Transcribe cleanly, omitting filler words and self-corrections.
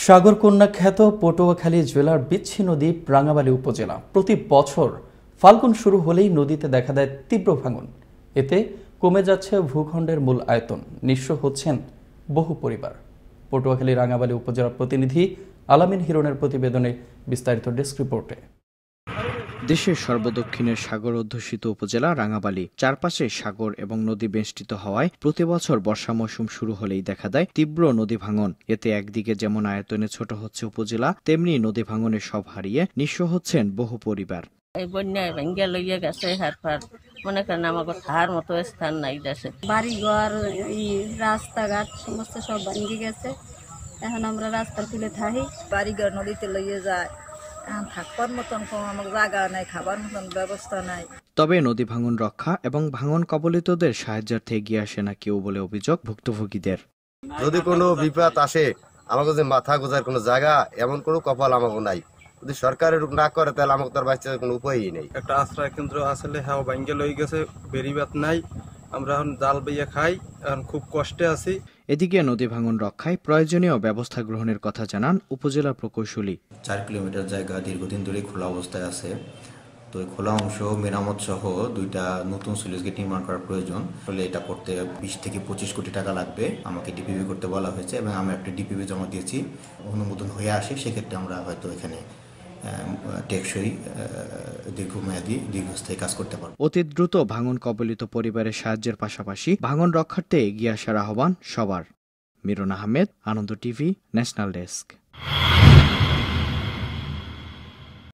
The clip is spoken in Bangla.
সাগরকন্যা খ্যাত পটুয়াখালী জেলার বিচ্ছিন্ন দ্বীপ রাঙামালী উপজেলা প্রতি বছর ফাল্গুন শুরু হলেই নদীতে দেখা দেয় তীব্র ভাঙন। এতে কমে যাচ্ছে ভূখণ্ডের মূল আয়তন, নিঃস্ব হচ্ছেন বহু পরিবার। পটুয়াখালী রাঙামালী উপজেলার প্রতিনিধি আলামিন হিরণের প্রতিবেদনে বিস্তারিত ডেস্ক রিপোর্টে। দেশের সর্বদক্ষিণের সাগর অধ্যুষিত উপজেলা রাঙামালী, চারপাশে সাগর এবং নদী বেষ্টিত হওয়ায় প্রতি বছর বর্ষা মৌসুম শুরু হলেই দেখা দেয় তীব্র নদী ভাঙন। এতে একদিকে যেমন আয়তনে ছোট হচ্ছে উপজেলা, তেমনি নদী ভাঙনে সব হারিয়ে নিঃস্ব হচ্ছেন বহু পরিবার। এই বন্যায় ভেঙ্গে লইয়া গেছে হারফার, মনে করেন আমাকে থার মতো স্থান নাই দেশে। বাড়ি ঘর, রাস্তাঘাট সমস্ত সব ভেঙে গেছে। এখন আমরা রাস্তার কুলে থাকি, বাড়ি ঘর নদীতে লইয়ে যায়। এখন থাকবার মতন কোনো জায়গা নাই, খাবার মতন ব্যবস্থা নাই। তবে নদী ভাঙন রক্ষা এবং ভাঙন কবলিতদের সাহায্যার্থে এগিয়ে আসে না কেউ বলে অভিযোগ ভুক্তভোগীদের। যদি কোনো বিপদ আসে, আমাকে যে মাথা গোজার কোনো জায়গা এমন কোনো কপাল আমাকে নাই। যদি সরকারের না করে তাহলে আমাকে তার বাঁচার কোনো উপায়ই নেই। একটা আশ্রয় কেন্দ্র আসলে হ্যাঁ ভাঙ্গে লই গেছে, বেরিবাত নাই, আমরা এখন জাল বেয়ে খাই, এখন খুব কষ্টে আছি। এদিকে নদী ভাঙন রক্ষায় প্রয়োজনীয় ব্যবস্থা গ্রহণের কথা জানান উপজেলা প্রকৌশলী। 4 কিলোমিটার জায়গা দীর্ঘদিন ধরে খোলা অবস্থায় আছে। তো এই খোলা অংশ মেরামত সহ 2টা নতুন স্লুইস গেট নির্মাণ করার প্রয়োজন। ফলে এটা করতে 20 থেকে 25 কোটি টাকা লাগবে। আমাকে ডিপিপি করতে বলা হয়েছে এবং আমি একটা ডিপিপি জমা দিয়েছি। অনুমোদন হয়ে আসে, সেক্ষেত্রে আমরা হয়তো এখানে টেকসই দীর্ঘস্থায়ী কাজ করতে পারব। অতি দ্রুত ভাঙন কবলিত পরিবারের সাহায্যের পাশাপাশি ভাঙন রক্ষার্থে এগিয়ে আসার আহ্বান সবার। মিরন আহমেদ, আনন্দ টিভি, ন্যাশনাল ডেস্ক।